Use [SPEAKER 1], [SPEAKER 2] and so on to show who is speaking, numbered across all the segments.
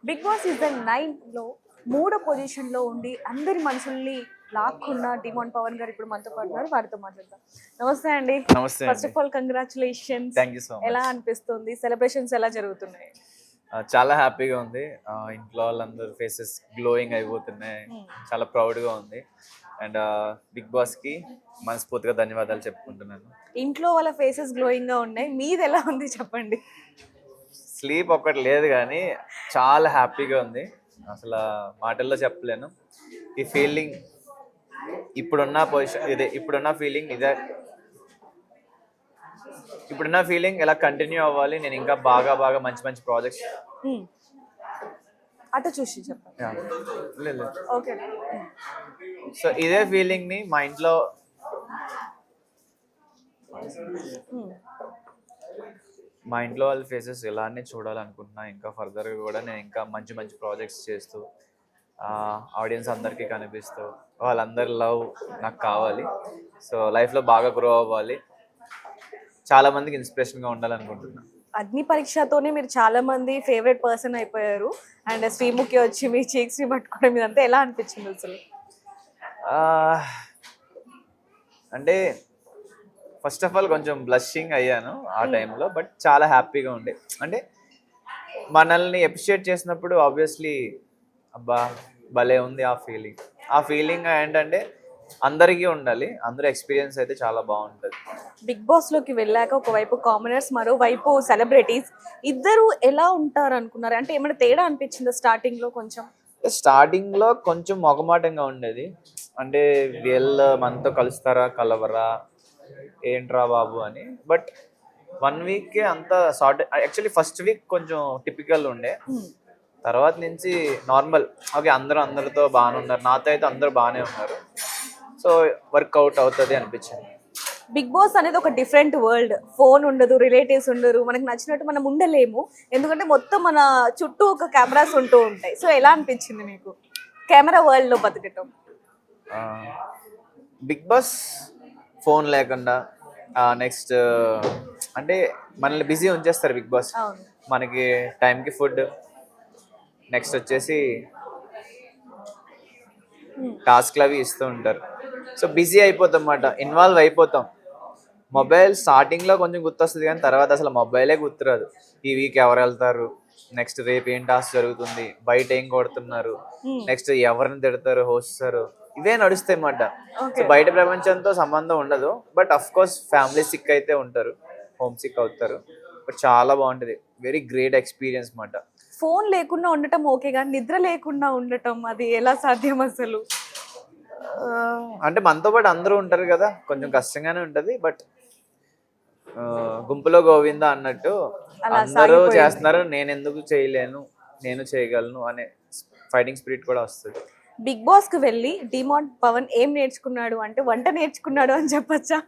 [SPEAKER 1] Big boss season 9లో మూడో పొజిషన్లో ఉండి అందరి మనసుల్ని లాక్కున్న డిమాండ్ పవన్ గారు ఇప్పుడు మనతో పాటు ఉన్నారు. వారితో మాట్లాడదాం. నమస్తే అండి.
[SPEAKER 2] నమస్తే
[SPEAKER 1] ఫస్ట్
[SPEAKER 2] అండి.
[SPEAKER 1] Of all congratulations.
[SPEAKER 2] Thank you so
[SPEAKER 1] ఎలా
[SPEAKER 2] మచ్.
[SPEAKER 1] అనిపిస్తుంది? సెలబ్రేషన్స్ ఎలా జరుగుతున్నాయి?
[SPEAKER 2] చాలా హ్యాపీగా ఉంది. ఇంట్లో వాళ్ళందరూ ఫేసెస్ గ్లోయింగ్ అయిపోతున్నాయి. చాలా ప్రౌడ్గా ఉంది. అండ్ బిగ్ బాస్కి మనస్ఫూర్తిగా ధన్యవాదాలు చెప్పుకుంటున్నాను.
[SPEAKER 1] ఇంట్లో వాళ్ళ ఫేసెస్ గ్లోయింగ్ గా ఉన్నాయి. మీది ఎలా ఉంది చెప్పండి.
[SPEAKER 2] స్లీప్ ఒక్కటి లేదు కానీ చాలా హ్యాపీగా ఉంది. అసలు మాటల్లో చెప్పలేను. ఈ ఫీలింగ్ ఇప్పుడున్న పొజిషన్ ఇదే, ఇప్పుడున్న ఫీలింగ్ ఎలా కంటిన్యూ అవ్వాలి. నేను ఇంకా బాగా బాగా మంచి మంచి ప్రాజెక్ట్స్
[SPEAKER 1] అటు చూసి చెప్పండి.
[SPEAKER 2] లేదు.
[SPEAKER 1] ఓకే.
[SPEAKER 2] సో ఇదే ఫీలింగ్ ని మా ఇంట్లో వాళ్ళ ఫేసెస్ ఇలానే చూడాలనుకుంటున్నా. ఇంకా ఫర్దర్గా కూడా నేను ఇంకా మంచి మంచి ప్రాజెక్ట్స్ చేస్తూ ఆడియన్స్ అందరికీ కనిపిస్తూ వాళ్ళందరి లవ్ నాకు కావాలి. సో లైఫ్లో బాగా గ్రో అవ్వాలి, చాలా మందికి ఇన్స్పిరేషన్గా ఉండాలనుకుంటున్నా.
[SPEAKER 1] అగ్ని పరీక్షతోనే మీరు చాలా మంది ఫేవరెట్ పర్సన్ అయిపోయారు. అండ్ శ్రీముఖి వచ్చి మీ చీక్స్ ని పట్టుకోవడం ఇదంతా ఎలా అనిపించింది అసలు?
[SPEAKER 2] అంటే ఫస్ట్ ఆఫ్ ఆల్ కొంచెం బ్లషింగ్ అయ్యాను ఆ టైంలో, బట్ చాలా హ్యాపీగా ఉండే. అంటే మనల్ని అప్రిషియేట్ చేసినప్పుడు ఆబ్వియస్లీ అబ్బా భలే ఉంది ఆ ఫీలింగ్ ఏంటంటే అందరికీ ఉండాలి. అందరూ ఎక్స్పీరియన్స్ అయితే చాలా బాగుంటుంది.
[SPEAKER 1] బిగ్ బాస్ లోకి వెళ్ళాక ఒకవైపు కామనర్స్, మరోవైపు సెలబ్రిటీస్, ఇద్దరు ఎలా ఉంటారు అనుకున్నారు? అంటే ఏమైనా తేడా అనిపించిందా స్టార్టింగ్ లో?
[SPEAKER 2] స్టార్టింగ్లో కొంచెం మొగమాటంగా ఉండేది. అంటే వీళ్ళు మనతో కలుస్తారా కలవరా ఏంట్రా బాబు అని. బట్ 1 వీక్ అంతా సార్ట్. యాక్చువల్లీ ఫస్ట్ వీక్ కొంచెం టిపికల్ ఉండే, తర్వాత నుంచి నార్మల్. ఓకే, అందరితో బాగానే ఉన్నారు, నాతో అయితే అందరూ బాగానే ఉన్నారు. సో వర్కౌట్ అవుతుంది అనిపించింది.
[SPEAKER 1] బిగ్ బాస్ అనేది ఒక డిఫరెంట్ వరల్డ్. ఫోన్ ఉండదు, రిలేటివ్స్ ఉండరు, మనకు నచ్చినట్టు మనం ఉండలేము. ఎందుకంటే మొత్తం మన చుట్టూ ఒక కెమెరాస్ ఉంటూ ఉంటాయి. సో ఎలా అనిపించింది మీకు కెమెరా వరల్డ్ లో బతకటం?
[SPEAKER 2] బిగ్ బాస్ ఫోన్ లేకుండా నెక్స్ట్ అంటే మనల్ని బిజీ ఉంచేస్తారు బిగ్ బాస్. మనకి టైంకి ఫుడ్, నెక్స్ట్ వచ్చేసి టాస్క్లు అవి ఇస్తూ ఉంటారు. సో బిజీ అయిపోతాం అన్నమాట, ఇన్వాల్వ్ అయిపోతాం. మొబైల్ స్టార్టింగ్లో కొంచెం గుర్తొస్తుంది కానీ తర్వాత అసలు మొబైలే గుర్తురాదు. ఈ వీక్ ఎవరు వెళ్తారు, నెక్స్ట్ రేపు ఏం టాస్క్ జరుగుతుంది, బయట ఏం కొడుతున్నారు, నెక్స్ట్ ఎవరిని తిడతారు, హోస్టారు, ఇవే నడుస్తాయి అన్నమాట. సో బయట ప్రపంచంతో సంబంధం ఉండదు. But of course family sick అయితే ఉంటారు, హోమ్ సిక్ అవుతారు. బట్ చాలా బాగుంటుంది, వెరీ గ్రేట్ ఎక్స్పీరియన్స్ అన్నమాట.
[SPEAKER 1] ఫోన్ లేకుండా ఉండటం ఓకే, కానీ నిద్ర లేకుండా ఉండటం అది ఎలా సాధ్యం అసలు?
[SPEAKER 2] అంటే మనతో పాటు అందరూ ఉంటారు కదా, కొంచెం కష్టంగానే ఉంటుంది. బట్ గుంపులో గోవింద అన్నట్టు అందరూ చేస్తున్నారు, నేను ఎందుకు చేయలేను, నేను చేయగలను అనే ఫైటింగ్ స్పిరిట్ కూడా వస్తుంది.
[SPEAKER 1] బిగ్ బాస్ కి వెళ్ళి డిమాండ్ పవన్ ఏం నేర్చుకున్నాడు అంటే వంట నేర్చుకున్నాడు అని చెప్పచ్చా?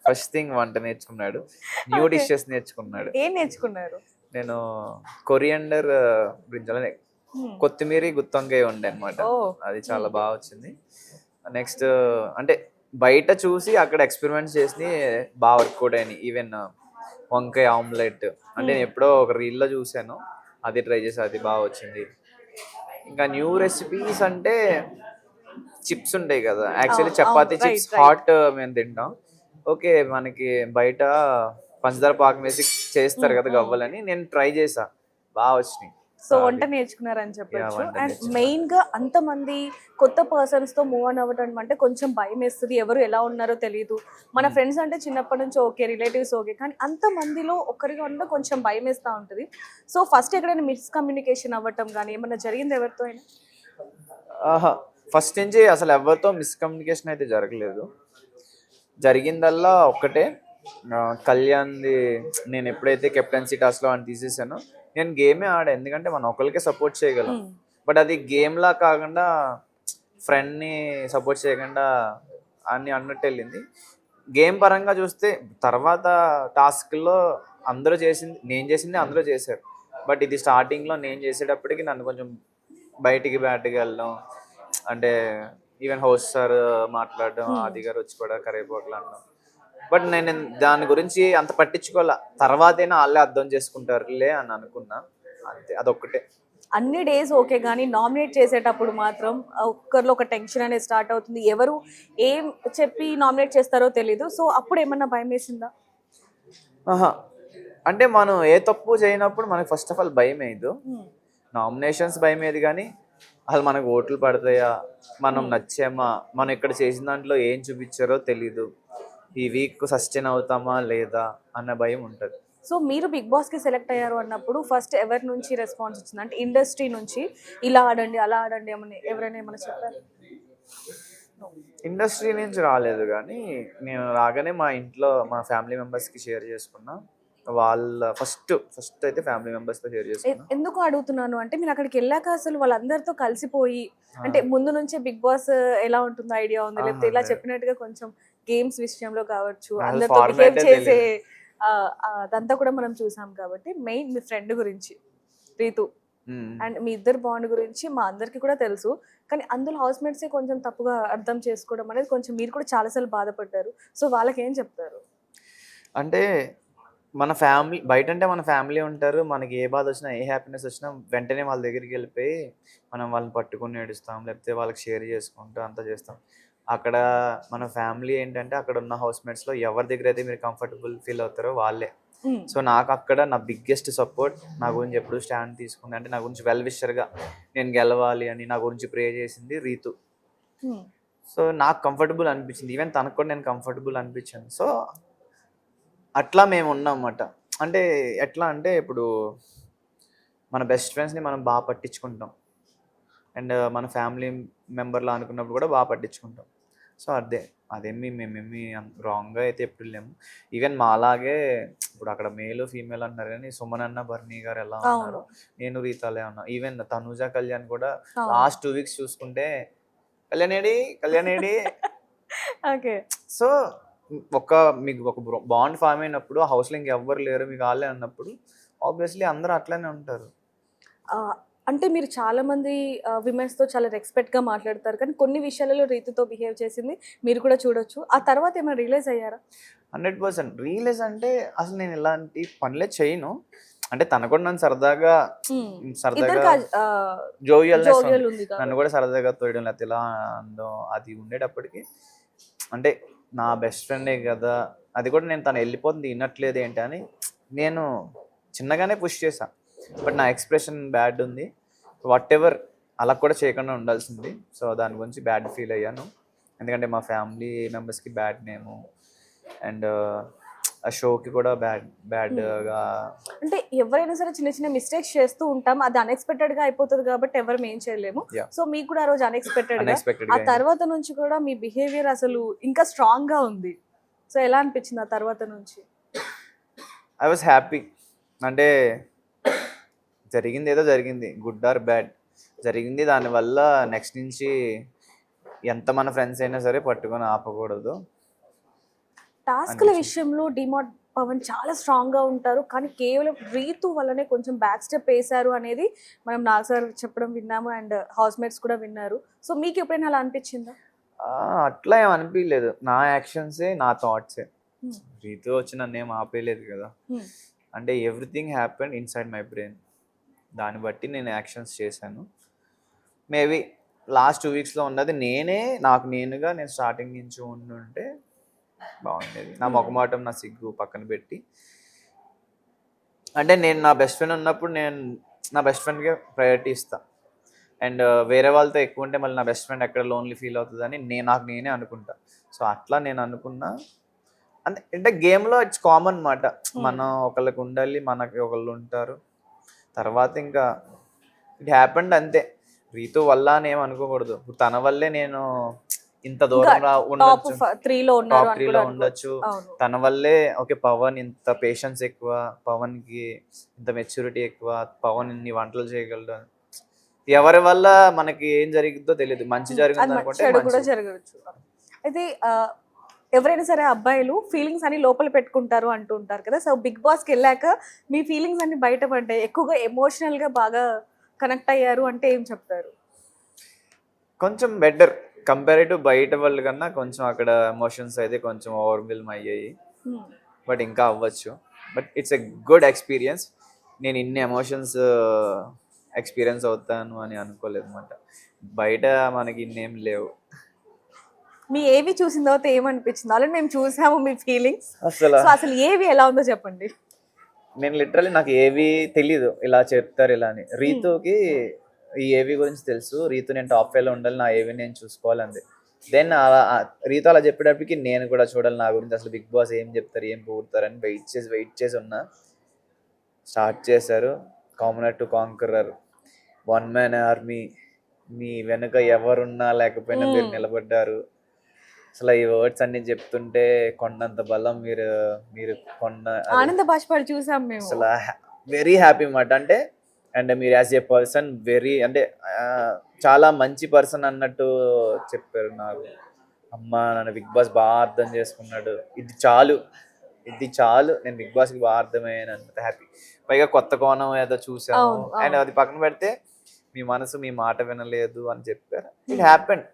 [SPEAKER 2] ఫస్ట్ థింగ్ వంట నేర్చుకున్నాడు, న్యూ డిషెస్ నేర్చుకున్నాడు.
[SPEAKER 1] ఏం నేర్చుకున్నారు?
[SPEAKER 2] నేను కొరియండర్ బ్రింజాల్, కొత్తిమీర గుత్తొంకాయ ఉండే అనమాట. అది చాలా బాగా వచ్చింది. నెక్స్ట్ అంటే బయట చూసి అక్కడ ఎక్స్పెరిమెంట్స్ చేసి బాగా వర్కౌట్ అయినాయి. ఈవెన్ వంకాయ ఆమ్లెట్ అంటే నేను ఎప్పుడో ఒక రీల్లో చూసాను, అది ట్రై చేసి అది బాగా వచ్చింది. ఇంకా న్యూ రెసిపీస్ అంటే చిప్స్ ఉంటాయి కదా, యాక్చువల్లీ చపాతీ చిప్స్ హాట్ మేము తింటాం. ఓకే, మనకి బయట పంచదార పాకం వేసి చేస్తారు కదా గవ్వలని, నేను ట్రై చేసా, బాగా వచ్చినాయి.
[SPEAKER 1] సో వంట నేర్చుకున్నారని చెప్పొచ్చు. అండ్ మెయిన్ గా అంతమంది కొత్త పర్సన్స్ తో మూవ్ ఆన్ అవ్వడం అంటే కొంచెం భయం వేస్తుంది. ఎవరు ఎలా ఉన్నారో తెలియదు. మన ఫ్రెండ్స్ అంటే చిన్నప్పటి నుంచి ఓకే, రిలేటివ్స్ ఓకే, కానీ అంతమందిలో ఒక్కరిగా ఉండడం కొంచెం భయం వేస్తూ ఉంటుంది. సో ఫస్ట్ ఎక్కడైనా మిస్కమ్యూనికేషన్ అవ్వటం కానీ ఏమన్నా జరిగింది ఎవరితో అయినా?
[SPEAKER 2] ఫస్ట్ నుంచి అసలు ఎవరితో మిస్కమ్యూనికేషన్ అయితే జరగలేదు. జరిగిందల్లా ఒక్కటే, కళ్యాణ్ది. నేను ఎప్పుడైతే కెప్టెన్సీ టాస్క్లో అని తీసేసానో, నేను గేమే ఆడా, ఎందుకంటే మనం ఒకరికే సపోర్ట్ చేయగలం. బట్ అది గేమ్లా కాకుండా ఫ్రెండ్ని సపోర్ట్ చేయకుండా అని అన్నట్టు వెళ్ళింది. గేమ్ పరంగా చూస్తే తర్వాత టాస్క్లో అందరూ చేసింది, నేను చేసింది అందరూ చేశారు. బట్ ఇది స్టార్టింగ్లో నేను చేసేటప్పటికి నన్ను కొంచెం బయటికి బ్యాట్కి వెళ్ళడం, అంటే ఈవెన్ హోస్ట్ సార్ మాట్లాడడం, ఆది గారు వచ్చి కూడా కరేపోకలు అనడం. బట్ నేను దాని గురించి అంత పట్టించుకోవాల, తర్వాతైనా వాళ్ళే అర్థం చేసుకుంటారులే అని అనుకున్నా, అంతే, అదొక్కటే.
[SPEAKER 1] అన్ని డేస్ ఓకే, కానీ నామినేట్ చేసేటప్పుడు మాత్రం ఒక్కరిలో ఒక టెన్షన్ అనేది స్టార్ట్ అవుతుంది. ఎవరు ఏం చెప్పి నామినేట్ చేస్తారో తెలీదు. సో అప్పుడు ఏమన్నా భయం వేసిందా?
[SPEAKER 2] ఆహా! అంటే మనం ఏ తప్పు చేయనప్పుడు మనకు ఫస్ట్ ఆఫ్ ఆల్ భయమేయదు. నామినేషన్స్ భయమేది కానీ అసలు మనకు ఓట్లు పడతాయా? మనం నచ్చామా? మనం ఇక్కడ చేసిన దాంట్లో ఏం చూపించారో తెలీదు. ఈ వీక్ సస్టైన్ అవుతామా లేదా అన్న భయం ఉంటది.
[SPEAKER 1] సో మీరు బిగ్ బాస్కి సెలెక్ట్ అయ్యారు అన్నప్పుడు ఫస్ట్ ఎవరి నుంచి రెస్పాన్స్ వచ్చింది? అంటే ఇండస్ట్రీ నుంచి ఇలా ఆడండి, అలా ఆడండి ఏమని ఎవరైనా ఏమైనా చెప్పారు?
[SPEAKER 2] ఇండస్ట్రీ నుంచి రాలేదు కానీ నేను రాగానే మా ఇంట్లో మా ఫ్యామిలీ మెంబర్స్కి షేర్ చేసుకున్నా. వాళ్ళ ఫస్ట్ అయితే ఫ్యామిలీ మెంబర్స్తో షేర్ చేసుకున్నా.
[SPEAKER 1] ఎందుకు అడుగుతున్నాను అంటే మీరు అక్కడికి వెళ్ళాక అసలు వాళ్ళందరితో కలిసిపోయి, అంటే ముందు నుంచే బిగ్ బాస్ ఎలా ఉంటుందో ఐడియా ఉంది, లేకపోతే ఇలా చెప్పినట్టుగా కొంచెం గేమ్స్ విషయంలో కావచ్చు అందరితో బిహేవ్ చేసే అదంతా కూడా మనం చూసాం. కాబట్టి మెయిన్ మీ ఫ్రెండ్ గురించి రీతు అండ్ మీ ఇద్దరు బాండ్ గురించి మా అందరికి కూడా తెలుసు. కానీ అందులో హౌస్ మేట్సే కొంచెం తప్పుగా అర్థం చేసుకోవడం అనేది కొంచెం మీరు కూడా చాలాసార్లు బాధపడ్డారు. సో వాళ్ళకి ఏం చెప్తారు?
[SPEAKER 2] అంటే మన ఫ్యామిలీ బయట అంటే మన ఫ్యామిలీ ఉంటారు. మనకి ఏ బాధ వచ్చినా ఏ హ్యాపీనెస్ వచ్చినా వెంటనే వాళ్ళ దగ్గరికి వెళ్ళిపోయి మనం వాళ్ళని పట్టుకుని ఏడుస్తాం, లేకపోతే వాళ్ళకి షేర్ చేసుకుంటూ అంతా చేస్తాం. అక్కడ మన ఫ్యామిలీ ఏంటంటే అక్కడ ఉన్న హౌస్ మేట్స్లో ఎవరి దగ్గర అయితే మీరు కంఫర్టబుల్ ఫీల్ అవుతారో వాళ్ళే. సో నాకు అక్కడ నా బిగ్గెస్ట్ సపోర్ట్, నా గురించి ఎప్పుడు స్టాండ్ తీసుకుంది అంటే నా గురించి వెల్ విషర్గా నేను గెలవాలి అని నా గురించి ప్రే చేసింది రీతు. సో నాకు కంఫర్టబుల్ అనిపించింది, ఈవెన్ తనకు కూడా నేను కంఫర్టబుల్ అనిపించాను. సో అట్లా మేము ఉన్నాం అన్నమాట. అంటే ఎట్లా అంటే ఇప్పుడు మన బెస్ట్ ఫ్రెండ్స్ని మనం బాగా పట్టించుకుంటాం, అండ్ మన ఫ్యామిలీ మెంబర్లా అనుకున్నప్పుడు కూడా బాగా పట్టించుకుంటాం. సో మేమేమి రాంగ్గా అయితే ఎప్పుడు లేము. ఈవెన్ మాలాగే ఇప్పుడు అక్కడ మేలు ఫీమేల్ అన్నారు కానీ సుమన్ అన్న బర్నీ గారు ఎలా ఉన్నారు, నేను రీతాలే ఉన్నా. ఈవెన్ తనుజ కళ్యాణ్ కూడా లాస్ట్ 2 weeks చూసుకుంటే కళ్యాణేడి
[SPEAKER 1] ఓకే.
[SPEAKER 2] సో మీకు ఒక బాండ్ ఫామ్ అయినప్పుడు ఆ హౌస్లో ఇంకెవ్వరు లేరు మీకు వాళ్ళే అన్నప్పుడు ఆబ్వియస్లీ అందరూ అట్లనే ఉంటారు.
[SPEAKER 1] అంటే మీరు చాలా మంది విమెన్స్తో చాలా రెస్పెక్ట్గా మాట్లాడతారు, కానీ కొన్ని విషయాలలో రీతితో బిహేవ్ చేసింది మీరు కూడా చూడొచ్చు. ఆ తర్వాత ఏమైనా రియలైజ్ అయ్యారా?
[SPEAKER 2] 100% రియలైజ్ అంటే అసలు నేను ఇలాంటి పనులే చేయను. అంటే తన కూడా నన్ను సరదాగా జోవియల్నెస్ నన్ను కూడా సరదాగా తోయడం లేకపోతే ఇలా అందం అది ఉండేటప్పటికి అంటే నా బెస్ట్ ఫ్రెండే కదా, అది కూడా నేను తను వెళ్ళిపోతుంది వినట్లేదు ఏంటి అని నేను చిన్నగానే పుష్ చేశాను. బట్ నా ఎక్స్ప్రెషన్ బ్యాడ్ ఉంది, వాట్ ఎవర్ అలా కూడా చేయకుండా ఉండాల్సింది. సో దాని గురించి బ్యాడ్ ఫీల్ అయ్యాను, ఎందుకంటే మా ఫ్యామిలీ మెంబర్స్కి బ్యాడ్ నేము అండ్ ఆ షోకి కూడా బ్యాడ్గా.
[SPEAKER 1] అంటే ఎవరైనా సరే చిన్న చిన్న మిస్టేక్స్ చేస్తూ ఉంటాం, అది అన్ఎక్స్పెక్టెడ్గా అయిపోతుంది కాబట్టి ఎవరు ఏం చేయలేము. సో మీకు కూడా ఆ రోజు అన్ఎక్స్పెక్టెడ్ ఆ తర్వాత నుంచి కూడా మీ బిహేవియర్ అసలు ఇంకా స్ట్రాంగ్గా ఉంది. సో ఎలా అనిపించింది ఆ తర్వాత నుంచి?
[SPEAKER 2] I was happy. అంటే జరిగింది ఏదో జరిగింది, గుడ్ ఆర్ బ్యాడ్ జరిగింది. దానివల్ల నెక్స్ట్ నుంచి ఎంత మన ఫ్రెండ్స్ అయినా సరే పట్టుకొని ఆపకూడదు.
[SPEAKER 1] టాస్క్ల విషయంలో డిమార్ట్ పవన్ చాలా స్ట్రాంగ్గా ఉంటారు, కానీ కేవలం రీతు వల్లనే కొంచెం బ్యాక్ స్టెప్ వేశారు అనేది మనం నాగ్ సార్ చెప్పడం విన్నాము అండ్ హౌస్ మేట్స్ కూడా విన్నారు. సో మీకు ఎప్పుడైనా అలా అనిపించిందా?
[SPEAKER 2] అట్లా ఏం అనిపించలేదు, నా యాక్షన్సే నా థాట్సే. రీతు వచ్చి నన్ను ఏం ఆపేయలేదు కదా. అంటే everything happened inside my brain, దాన్ని బట్టి నేను యాక్షన్స్ చేశాను. మేబీ లాస్ట్ 2 weeksలో ఉన్నది నాకు నేనుగా నేను స్టార్టింగ్ నుంచి ఉండుంటే బాగుండేది. నా మొహమాటం నా సిగ్గు పక్కన పెట్టి, అంటే నేను నా బెస్ట్ ఫ్రెండ్ ఉన్నప్పుడు నేను నా బెస్ట్ ఫ్రెండ్కే ప్రయారిటీ ఇస్తాను. అండ్ వేరే వాళ్ళతో ఎక్కువ ఉంటే మళ్ళీ నా బెస్ట్ ఫ్రెండ్ ఎక్కడ లోన్లీ ఫీల్ అవుతుందని నాకు నేనే అనుకుంటా. సో అట్లా నేను అనుకున్నా. అంటే గేమ్లో ఇట్స్ కామన్ అన్నమాట, మనం ఒకళ్ళకి ఉండాలి, మనకి ఒకళ్ళు ఉంటారు, తర్వాత ఇంకా ఇట్ హ్యాపెండ్ అంతే. రీతు వల్ల అని ఏం అనుకోకూడదు, ఇప్పుడు తన వల్లే నేను ఇంత దూరం ఉండొచ్చు, టాప్ 3లో ఉండొచ్చు. తన వల్లే ఓకే పవన్ ఇంత పేషెన్స్ ఎక్కువ, పవన్కి ఇంత మెచ్యూరిటీ ఎక్కువ, పవన్ ఇన్ని వంటలు చేయగలడు. ఎవరి వల్ల మనకి ఏం జరిగిద్దో తెలియదు, మంచి జరిగింది అనుకుంటే
[SPEAKER 1] జరగవచ్చు. అయితే ఎవరైనా సరే అబ్బాయిలు ఫీలింగ్స్ అన్ని లోపల పెట్టుకుంటారు అంటూ ఉంటారు కదా. సో బిగ్ బాస్కి వెళ్ళాక మీ ఫీలింగ్స్ అన్ని బయటపడ్డాయి, ఎక్కువగా ఎమోషనల్గా బాగా కనెక్ట్ అయ్యారు అంటే ఏం చెప్తారు?
[SPEAKER 2] కొంచెం బెటర్ కంపారిటివ్ బయట వాళ్ళ కన్నా కొంచెం అక్కడ ఎమోషన్స్ అయితే కొంచెం ఓవర్వెల్మ్ అయ్యాయి, బట్ ఇంకా అవ్వచ్చు. But it's a good experience. నేను ఇన్ని ఎమోషన్స్ ఎక్స్పీరియన్స్ అవుతాను అని అనుకోలేదు అనమాట. బయట మనకి ఇన్నేం లేవు
[SPEAKER 1] మీ ఏవి చూసిన తర్వాత ఏమనిపించింది? ఆల్రెడీ మేము చూసాము మీ ఫీలింగ్స్.
[SPEAKER 2] అసలు.
[SPEAKER 1] సో అసలు ఏవి ఎలా ఉందో చెప్పండి.
[SPEAKER 2] నేను లిటరల్లీ నాకు ఏవి తెలీదు ఇలా చెప్తారు ఇలా అని. రీతుకి ఈ ఏవి గురించి తెలుసు. రీతు నేను టాప్ 5లో ఉండాలి, నా ఏవి నేను చూసుకోవాలంది. దెన్ అలా రీతు అలా చెప్పేటప్పటికి నేను కూడా చూడాలి నా గురించి అసలు బిగ్ బాస్ ఏం చెప్తారు, ఏం పోతారని వెయిట్ చేసి ఉన్నా. స్టార్ట్ చేశారు. Commoner to conqueror, one man army, మీ వెనుక ఎవరున్నా లేకపోయినా మీరు నిలబడ్డారు. అసలు ఈ వర్డ్స్ అన్ని చెప్తుంటే కొండంత బలం మీరు మీరు కొండ
[SPEAKER 1] ఆనంద బాష్పాలు చూసాం మేము.
[SPEAKER 2] అసలు వెరీ హ్యాపీ అన్నమాట. అంటే అండ్ మీరు యాజ్ ఏ పర్సన్ వెరీ అంటే చాలా మంచి పర్సన్ అన్నట్టు చెప్పారు నాకు. అమ్మ నన్ను బిగ్ బాస్ బాగా అర్థం చేసుకున్నాడు, ఇది చాలు నేను బిగ్ బాస్కి బాగా అర్థమయ్యాను, హ్యాపీ. పైగా కొత్త కోణం ఏదో చూసాము. అండ్ అది పక్కన పెడితే మీ మనసు మీ మాట వినలేదు అని చెప్పారు. It happened.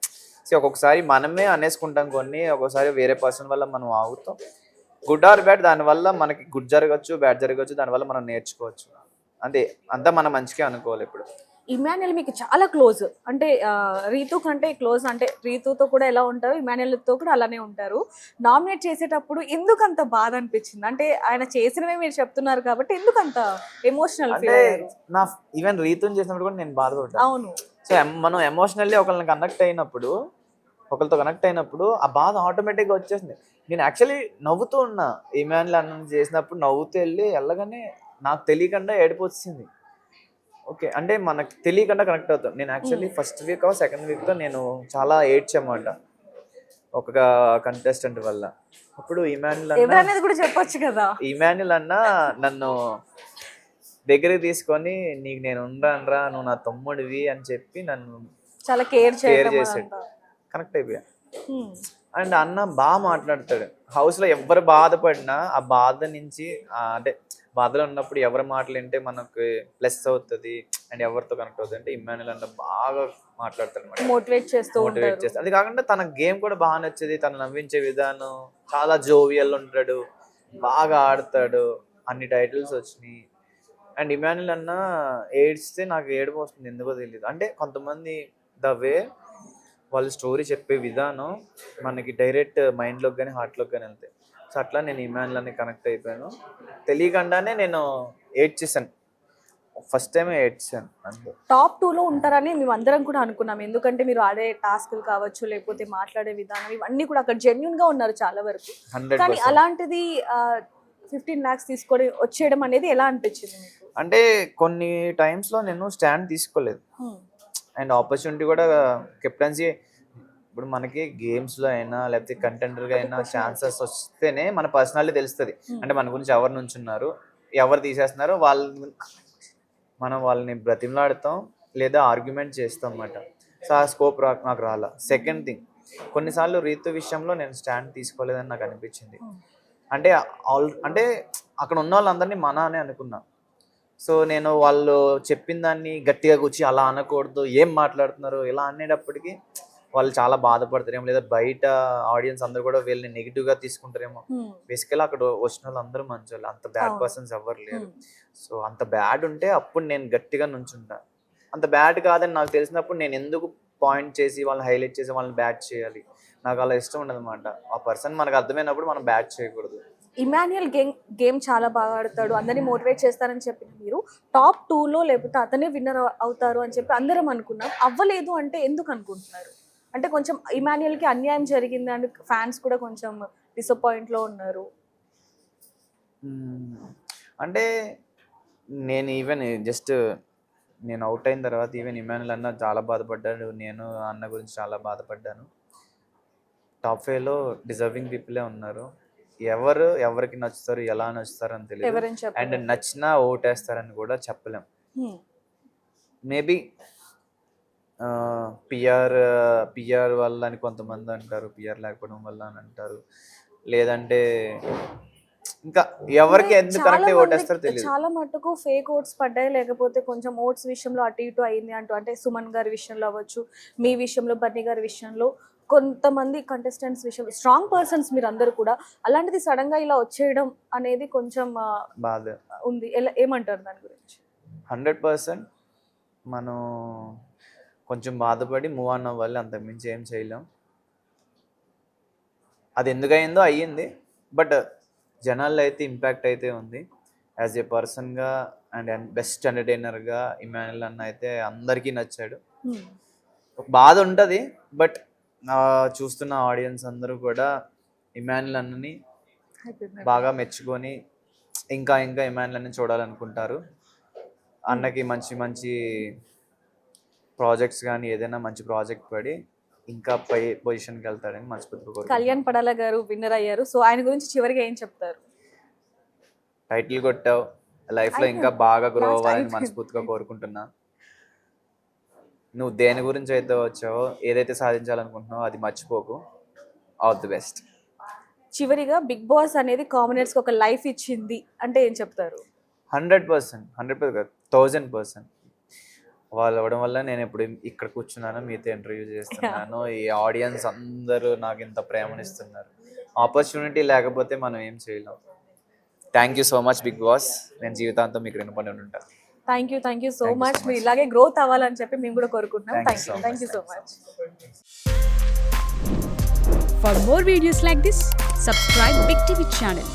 [SPEAKER 2] సో ఒక్కొక్కసారి మనమే అనేసుకుంటాం కొన్ని, ఒక్కొక్కసారి వేరే పర్సన్ వల్ల మనం ఆగుతాం. గుడ్ ఆర్ బ్యాడ్, దానివల్ల మనకి గుడ్ జరగచ్చు, బ్యాడ్ జరగచ్చు, దానివల్ల మనం నేర్చుకోవచ్చు. అంతే, అంతా మనం మంచిగా అనుకోవాలి. ఇప్పుడు
[SPEAKER 1] ఇమాన్యుయల్ మీకు చాలా క్లోజ్, అంటే రీతు కంటే క్లోజ్, అంటే రీతుతో కూడా ఎలా ఉంటారు ఇమాన్యుయల్తో కూడా అలానే ఉంటారు. నామినేట్ చేసేటప్పుడు ఎందుకు అంత బాధ అనిపించింది? అంటే ఆయన చేసినవే మీరు చెప్తున్నారు కాబట్టి ఎందుకు అంత ఎమోషనల్ ఫీల్ అయ్యారు?
[SPEAKER 2] నా ఈవెన్ రీతుని చేసినప్పుడు కూడా నేను బాధపడ్డాను.
[SPEAKER 1] అవును.
[SPEAKER 2] సో మనం ఎమోషనల్లీ ఒకళ్ళతో కనెక్ట్ అయినప్పుడు ఆ బాధ ఆటోమేటిక్గా వచ్చేసింది. నేను యాక్చువల్లీ నవ్వుతూ ఉన్నా, ఇమాన్యుయల్ అన్న చేసినప్పుడు నవ్వుతూ వెళ్ళగానే నాకు తెలియకుండా ఏడుపు వచ్చింది. ఓకే, అంటే మనకు తెలియకుండా కనెక్ట్ అవుతాం. నేను యాక్చువల్లీ ఫస్ట్ వీక్ సెకండ్ వీక్తో నేను చాలా ఏడ్చామాట ఒక కంటెస్టెంట్ వల్ల. అప్పుడు
[SPEAKER 1] ఇమాన్యుయల్ కూడా చెప్పొచ్చు కదా.
[SPEAKER 2] ఇమాన్యుయల్ అన్న నన్ను దగ్గరికి తీసుకొని నీకు నేను ఉండరా, నువ్వు నా తమ్ముడివి అని చెప్పి నన్ను
[SPEAKER 1] చాలా కేర్
[SPEAKER 2] చేసాడు. కనెక్ట్ అయిపోయా. అండ్ అన్న బాగా మాట్లాడతాడు. హౌస్లో ఎవరు బాధపడినా ఆ బాధ నుంచి అంటే బాధలో ఉన్నప్పుడు ఎవరి మాటలు వింటే మనకు ప్లస్ అవుతుంది అండ్ ఎవరితో కనెక్ట్ అవుతుంది అంటే ఇమాన్యుయల్ అన్న బాగా మాట్లాడతాడు అనమాట. మోటివేట్ చేస్తాడు. అది కాకుండా తన గేమ్ కూడా బాగా నచ్చేది, తను నవ్వించే విధానం, చాలా జోవియల్ ఉంటాడు, బాగా ఆడతాడు, అన్ని టైటిల్స్ వచ్చినాయి. అండ్ ఇమాన్యుయల్ అన్న ఏడ్స్తే నాకు ఏడుపు వస్తుంది, ఎందుకో తెలియదు. అంటే కొంతమంది ద వే వాళ్ళు స్టోరీ చెప్పే విధానం మనకి డైరెక్ట్ మైండ్లోకి కానీ హార్ట్లోకి కానీ వెళ్తాయి. సో అట్లా నేను ఇమాన్యుయల్ అని కనెక్ట్ అయిపోయాను. తెలియకుండానే నేను ఏడ్చేసాను, ఫస్ట్ టైం ఏడ్చాను. అంతే.
[SPEAKER 1] టాప్ 2లో ఉంటారని మేము అందరం కూడా అనుకున్నాం, ఎందుకంటే మీరు ఆడే టాస్క్లు కావచ్చు, లేకపోతే మాట్లాడే విధానం, ఇవన్నీ కూడా అక్కడ జెన్యున్ గా ఉన్నారు చాలా వరకు. కానీ అలాంటిది 15 lakhs తీసుకొని వచ్చేయడం అనేది ఎలా అనిపించింది మీకు?
[SPEAKER 2] అంటే కొన్ని టైమ్స్లో నేను స్టాండ్ తీసుకోలేదు. అండ్ ఆపర్చునిటీ కూడా కెప్టెన్సీ ఇప్పుడు మనకి గేమ్స్లో అయినా లేకపోతే కంటెండర్గా అయినా ఛాన్సెస్ వస్తేనే మన పర్సనాలిటీ తెలుస్తుంది. అంటే మన గురించి ఎవరు నుంచున్నారు, ఎవరు తీసేస్తున్నారో మనం వాళ్ళని బ్రతిమలాడతాం లేదా ఆర్గ్యుమెంట్ చేస్తాం అన్నమాట. సో ఆ స్కోప్ నాకు రాలా. సెకండ్ థింగ్, కొన్నిసార్లు రీతు విషయంలో నేను స్టాండ్ తీసుకోలేదని నాకు అనిపించింది. అంటే అక్కడ ఉన్న వాళ్ళందరినీ మన అని అనుకున్నా. సో నేను వాళ్ళు చెప్పిన దాన్ని గట్టిగా కూర్చి అలా అనకూడదు, ఏం మాట్లాడుతున్నారు ఇలా అనేటప్పటికి వాళ్ళు చాలా బాధపడతారేమో, లేదా బయట ఆడియన్స్ అందరూ కూడా వీళ్ళని నెగిటివ్గా తీసుకుంటారేమో. బేసికల్లీ అక్కడ వచ్చిన వాళ్ళు అందరూ మంచి వాళ్ళు, అంత బ్యాడ్ పర్సన్స్ ఎవరు లేరు. సో అంత బ్యాడ్ ఉంటే అప్పుడు నేను గట్టిగా నుంచుంటా. అంత బ్యాడ్ కాదని నాకు తెలిసినప్పుడు నేను ఎందుకు పాయింట్ చేసి వాళ్ళని హైలైట్ చేసి వాళ్ళని బ్యాడ్ చేయాలి? నాకు అలా ఇష్టం ఉండదు అనమాట. ఆ పర్సన్ మనకు అర్థమైనప్పుడు మనం బ్యాడ్ చేయకూడదు.
[SPEAKER 1] ఇమాన్యుయల్ గేమ్ చాలా బాగా ఆడతాడు, అందరినీ మోటివేట్ చేస్తారని చెప్పి మీరు టాప్ 2లో లేకపోతే అతనే విన్నర్ అవుతారు అని చెప్పి అందరం అనుకున్నాం. అవ్వలేదు అంటే ఎందుకు అనుకుంటున్నారు? అంటే కొంచెం ఇమాన్యుయల్కి అన్యాయం జరిగింది అని ఫ్యాన్స్ కూడా కొంచెం డిసప్పాయింట్లో ఉన్నారు.
[SPEAKER 2] అంటే నేను ఈవెన్ జస్ట్ నేను అవుట్ అయిన తర్వాత ఈవెన్ ఇమాన్యుయల్ అన్న చాలా బాధపడ్డాడు, నేను అన్న గురించి చాలా బాధపడ్డాను. టాప్ 5లో డిజర్వింగ్ పీపులే ఉన్నారు. ఎవరికి నచ్చుతారు, ఎలా నచ్చుతారు అని తెలియదు. అండ్ నచ్చినా ఓటేస్తారని కూడా చెప్పలేం. మేబీ పిఆర్ వల్ల అని కొంతమంది అంటారు, పిఆర్ లేకపోవడం వల్ల అని అంటారు, లేదంటే ఇంకా ఎవరికి ఎందుకు కరెక్ట్ ఓటేస్తారో తెలియదు.
[SPEAKER 1] చాలా మటుకు ఫేక్ ఓట్స్ పడ్డాయి, లేకపోతే కొంచెం ఓట్స్ విషయంలో అటు ఇటు అయింది అంటూ, అంటే సుమన్ గారి విషయంలో అవ్వచ్చు, మీ విషయంలో, బన్నీ గారి విషయంలో, కొంతమంది కంటెస్టెంట్స్ విషయంలో స్ట్రాంగ్ పర్సన్స్ మీరు అందరూ కూడా, అలాంటిది సడన్ గా ఇలా వచ్చేయడం అనేది కొంచెం
[SPEAKER 2] బాధ
[SPEAKER 1] ఉంది. ఏమంటారు దాని గురించి?
[SPEAKER 2] 100% మనం కొంచెం బాధపడి మూవ్ ఆన్ అవ్వాలి, అంతకుమించి ఏం చేయలేం. అది ఎందుకయిందో అయ్యింది, బట్ జనాల్లో అయితే ఇంపాక్ట్ అయితే ఉంది. యాజ్ ఏ పర్సన్గా అండ్ బెస్ట్ ఎంటర్టైనర్గా ఇమాన్యుల్ అన్న అయితే అందరికీ నచ్చాడు. బాధ ఉంటుంది, బట్ చూస్తున్న ఆడియన్స్ అందరూ కూడా ఇమాన్యుల్ అన్నని బాగా మెచ్చుకొని ఇంకా ఇంకా ఇమాన్యుల్ అన్ని చూడాలనుకుంటారు. అన్నకి మంచి మంచి ప్రాజెక్ట్స్ కానీ ఏదైనా మంచి ప్రాజెక్ట్ పడి ఇంకా పై పొజిషన్కి వెళ్తాడని మనస్ఫూర్తిగా కోరుకుంటున్నాను.
[SPEAKER 1] కళ్యాణ్ పడాల గారు విన్నర్ అయ్యారు. సో ఆయన గురించి చివరిగా ఏం చెప్తారు?
[SPEAKER 2] టైటిల్ కొట్టావు, లైఫ్లో ఇంకా బాగా గ్రో అవ్వాలని మనస్ఫూర్తిగా కోరుకుంటున్నా. నువ్వు దేని గురించి అయితే వచ్చావో, ఏదైతే సాధించాలనుకుంటున్నావో అది మర్చిపోకు. All the best.
[SPEAKER 1] చివరిగా బిగ్ బాస్ అనేది కామనర్స్కి ఒక లైఫ్ ఇచ్చింది అంటే ఏం చెప్తారు?
[SPEAKER 2] 100%, 1000%. వాళ్ళు అవ్వడం వల్ల నేను ఇప్పుడు ఇక్కడ కూర్చున్నాను, మీతో ఇంటర్వ్యూ చేస్తున్నాను. ఈ ఆడియన్స్ అందరూ నాకు ఇంత ప్రేమనిస్తున్నారు. ఆపర్చునిటీ లేకపోతే మనం ఏం చేయలేం. Thank you so much big boss. నేను జీవితాంతం మీకు రుణపడి ఉంటాను.
[SPEAKER 1] Thank you so much. మీరు ఇలాగే గ్రోత్ అవ్వాలని చెప్పి మేము కూడా కోరుకుంటున్నాం. Thank you so much.
[SPEAKER 3] For more videos like this, subscribe Big TV channel.